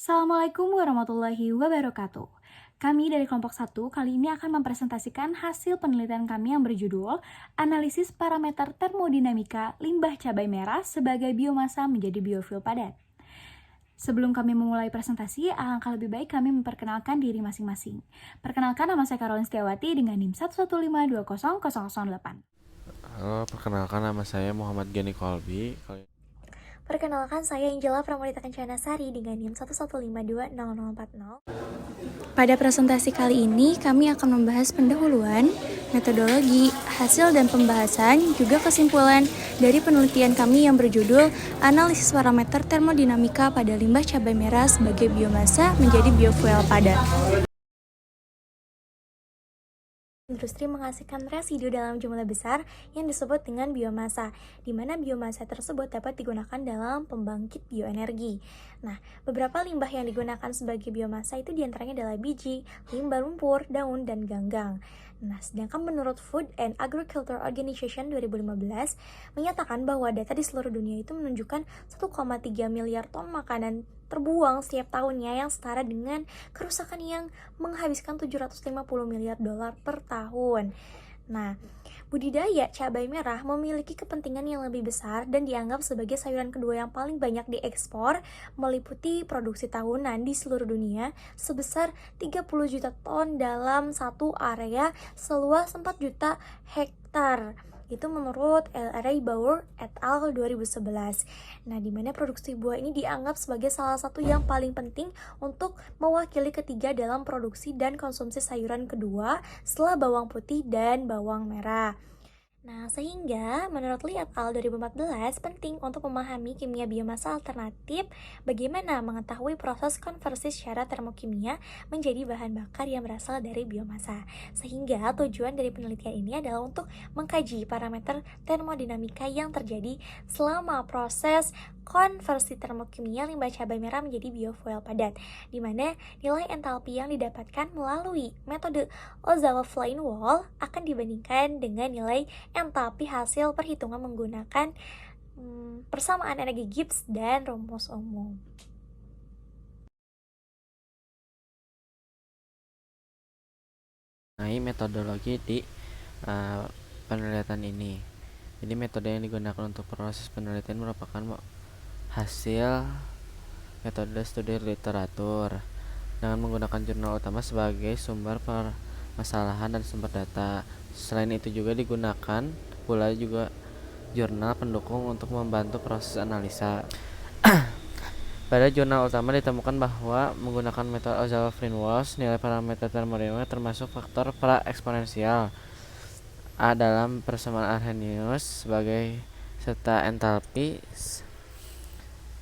Assalamualaikum warahmatullahi wabarakatuh. Kami dari kelompok 1 kali ini akan mempresentasikan hasil penelitian kami yang berjudul Analisis Parameter Termodinamika Limbah Cabai Merah sebagai Biomasa menjadi Biofuel Padat. Sebelum kami memulai presentasi, alangkah lebih baik kami memperkenalkan diri masing-masing. Perkenalkan, nama saya Caroline Setiawati dengan NIM 115200008. Halo, perkenalkan nama saya Muhammad Gani Kolbi. Perkenalkan, saya Angela Pramudita Kencana Sari dengan NIM 115200040. Pada presentasi kali ini, kami akan membahas pendahuluan, metodologi, hasil dan pembahasan, juga kesimpulan dari penelitian kami yang berjudul Analisis Parameter Termodinamika pada Limbah Cabai Merah sebagai Biomasa menjadi Biofuel Padat. Industri menghasilkan residu dalam jumlah besar yang disebut dengan biomasa, di mana biomasa tersebut dapat digunakan dalam pembangkit bioenergi. Nah, beberapa limbah yang digunakan sebagai biomasa itu diantaranya adalah biji, limbah lumpur, daun, dan ganggang. Nah, sedangkan menurut Food and Agriculture Organization 2015 menyatakan bahwa data di seluruh dunia itu menunjukkan 1,3 miliar ton makanan terbuang setiap tahunnya yang setara dengan kerusakan yang menghabiskan 750 miliar dolar per tahun. Nah, budidaya cabai merah memiliki kepentingan yang lebih besar dan dianggap sebagai sayuran kedua yang paling banyak diekspor, meliputi produksi tahunan di seluruh dunia sebesar 30 juta ton dalam satu area seluas 4 juta hektar. Itu menurut Ray Bauer et al. 2011. Nah, di mana produksi buah ini dianggap sebagai salah satu yang paling penting untuk mewakili ketiga dalam produksi dan konsumsi sayuran kedua setelah bawang putih dan bawang merah. Nah, sehingga menurut Lee et al. 2014 penting untuk memahami kimia biomasa alternatif, bagaimana mengetahui proses konversi secara termokimia menjadi bahan bakar yang berasal dari biomasa. Sehingga tujuan dari penelitian ini adalah untuk mengkaji parameter termodinamika yang terjadi selama proses konversi termokimia limbah cabai merah menjadi biofuel padat, di mana nilai entalpi yang didapatkan melalui metode Ozawa Flame Wall akan dibandingkan dengan nilai entalpi hasil perhitungan menggunakan persamaan energi Gibbs dan rumus umum. Mengenai metodologi di penelitian ini. Jadi metode yang digunakan untuk proses penelitian merupakan hasil metode studi literatur dengan menggunakan jurnal utama sebagai sumber permasalahan dan sumber data. Selain itu juga digunakan pula juga jurnal pendukung untuk membantu proses analisa. Pada jurnal utama ditemukan bahwa menggunakan metode Ozawa Flame Wall, nilai parameter termodinamika termasuk faktor pra-eksponensial A dalam persamaan Arrhenius sebagai serta entalpi,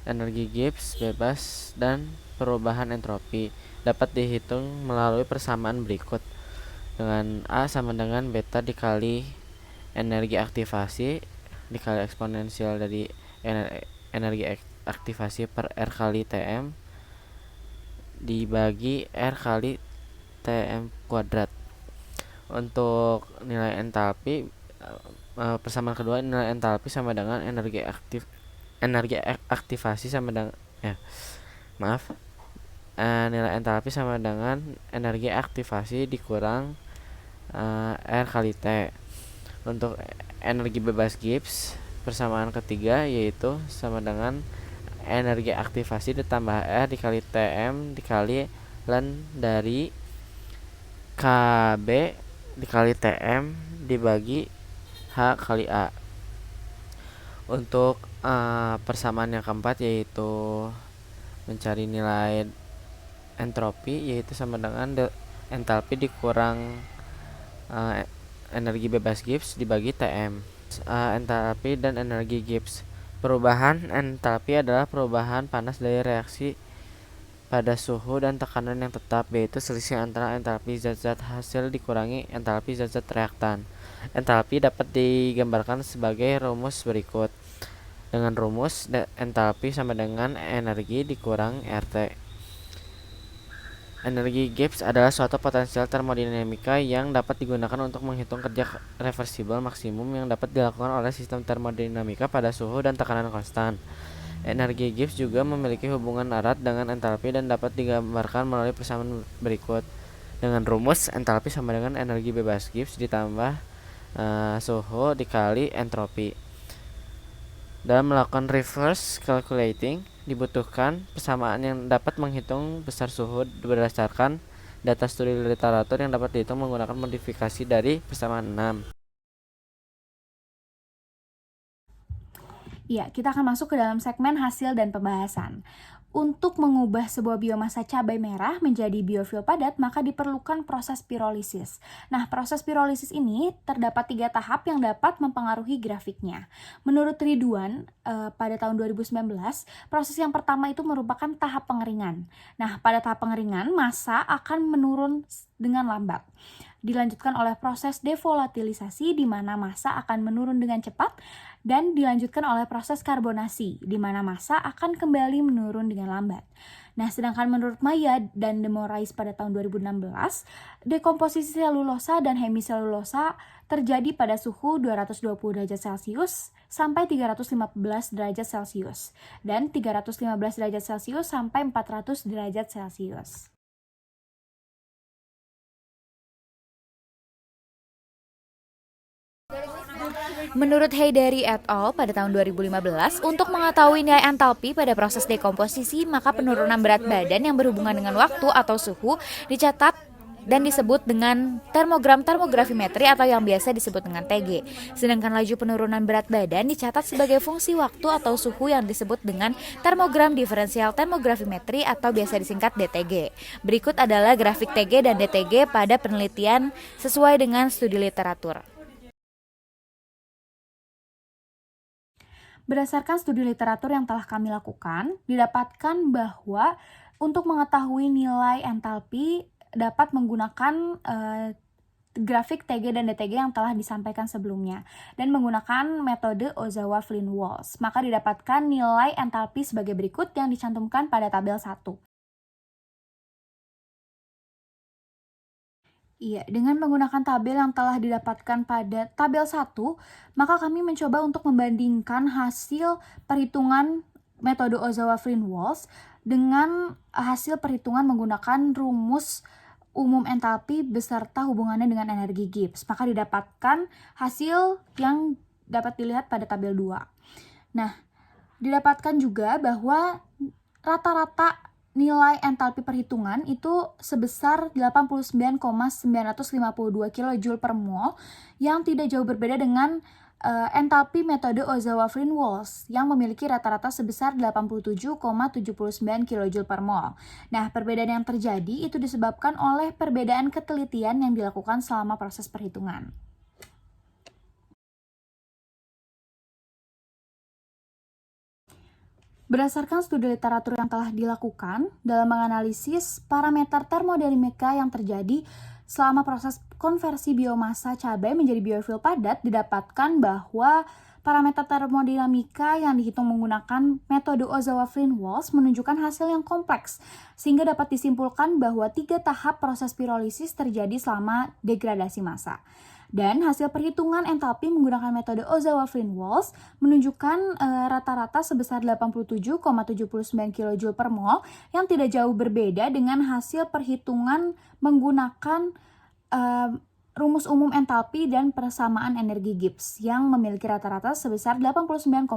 energi Gibbs bebas, dan perubahan entropi dapat dihitung melalui persamaan berikut, dengan A sama dengan beta dikali energi aktivasi dikali eksponensial dari energi aktivasi per R kali Tm dibagi R kali Tm kuadrat. Untuk nilai entalpi, persamaan kedua, nilai entalpi sama dengan energi aktivasi sama dengan nilai entalpi sama dengan energi aktivasi dikurang R kali T. Untuk energi bebas Gibbs, persamaan ketiga yaitu sama dengan energi aktivasi ditambah R dikali Tm dikali ln dari Kb dikali Tm dibagi H kali A. Untuk persamaan yang keempat yaitu mencari nilai entropi, yaitu sama dengan entalpi dikurang energi bebas Gibbs dibagi Tm. Entalpi dan energi Gibbs. Perubahan entalpi adalah perubahan panas dari reaksi pada suhu dan tekanan yang tetap, yaitu selisih antara entalpi zat-zat hasil dikurangi entalpi zat-zat reaktan. Entalpi dapat digambarkan sebagai rumus berikut. Dengan rumus entalpi sama dengan energi dikurang RT. Energi Gibbs adalah suatu potensial termodinamika yang dapat digunakan untuk menghitung kerja reversibel maksimum yang dapat dilakukan oleh sistem termodinamika pada suhu dan tekanan konstan. Energi Gibbs juga memiliki hubungan erat dengan entalpi dan dapat digambarkan melalui persamaan berikut. Dengan rumus entalpi sama dengan energi bebas Gibbs ditambah suhu dikali entropi. Dalam melakukan reverse calculating, dibutuhkan persamaan yang dapat menghitung besar suhu berdasarkan data studi literatur yang dapat dihitung menggunakan modifikasi dari persamaan 6. Ya, kita akan masuk ke dalam segmen hasil dan pembahasan. Untuk mengubah sebuah biomasa cabai merah menjadi biofil padat, maka diperlukan proses pirolisis. Nah, proses pirolisis ini terdapat 3 tahap yang dapat mempengaruhi grafiknya. Menurut Ridwan, pada tahun 2019, proses yang pertama itu merupakan tahap pengeringan. Nah, pada tahap pengeringan, massa akan menurun dengan lambat. Dilanjutkan oleh proses devolatilisasi di mana massa akan menurun dengan cepat, dan dilanjutkan oleh proses karbonasi di mana massa akan kembali menurun dengan lambat. Nah, sedangkan menurut Maya dan De Moraes pada tahun 2016, dekomposisi selulosa dan hemiselulosa terjadi pada suhu 220 derajat Celcius sampai 315 derajat Celcius dan 315 derajat Celcius sampai 400 derajat Celcius. Menurut Haydari et al. Pada tahun 2015, untuk mengetahui nilai entalpi pada proses dekomposisi, maka penurunan berat badan yang berhubungan dengan waktu atau suhu dicatat dan disebut dengan termogram termografimetri atau yang biasa disebut dengan TG. Sedangkan laju penurunan berat badan dicatat sebagai fungsi waktu atau suhu yang disebut dengan termogram diferensial termografimetri atau biasa disingkat DTG. Berikut adalah grafik TG dan DTG pada penelitian sesuai dengan studi literatur. Berdasarkan studi literatur yang telah kami lakukan, didapatkan bahwa untuk mengetahui nilai entalpi dapat menggunakan grafik TG dan DTG yang telah disampaikan sebelumnya dan menggunakan metode Ozawa-Flynn-Walsh. Maka didapatkan nilai entalpi sebagai berikut yang dicantumkan pada tabel 1. Iya, dengan menggunakan tabel yang telah didapatkan pada tabel 1, maka kami mencoba untuk membandingkan hasil perhitungan metode Ozawa-Flynn-Walsh dengan hasil perhitungan menggunakan rumus umum entalpi beserta hubungannya dengan energi Gibbs. Maka didapatkan hasil yang dapat dilihat pada tabel 2. Nah, didapatkan juga bahwa rata-rata nilai entalpi perhitungan itu sebesar 89,952 kJ per mol yang tidak jauh berbeda dengan entalpi metode Ozawa-Flynn-Walsh yang memiliki rata-rata sebesar 87,79 kJ per mol. Nah, perbedaan yang terjadi itu disebabkan oleh perbedaan ketelitian yang dilakukan selama proses perhitungan. Berdasarkan studi literatur yang telah dilakukan dalam menganalisis parameter termodinamika yang terjadi selama proses konversi biomasa cabai menjadi biofil padat, didapatkan bahwa parameter termodinamika yang dihitung menggunakan metode Ozawa-Flynn-Walsh menunjukkan hasil yang kompleks, sehingga dapat disimpulkan bahwa 3 tahap proses pirolisis terjadi selama degradasi massa. Dan hasil perhitungan entalpi menggunakan metode Ozawa-Flynn-Walsh menunjukkan rata-rata sebesar 87,79 kJ per mol yang tidak jauh berbeda dengan hasil perhitungan menggunakan rumus umum entalpi dan persamaan energi Gibbs yang memiliki rata-rata sebesar 89,952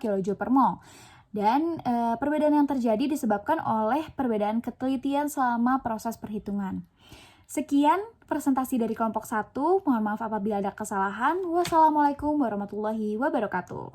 kJ per mol. Dan perbedaan yang terjadi disebabkan oleh perbedaan ketelitian selama proses perhitungan. Sekian presentasi dari kelompok 1. Mohon maaf apabila ada kesalahan. Wassalamualaikum warahmatullahi wabarakatuh.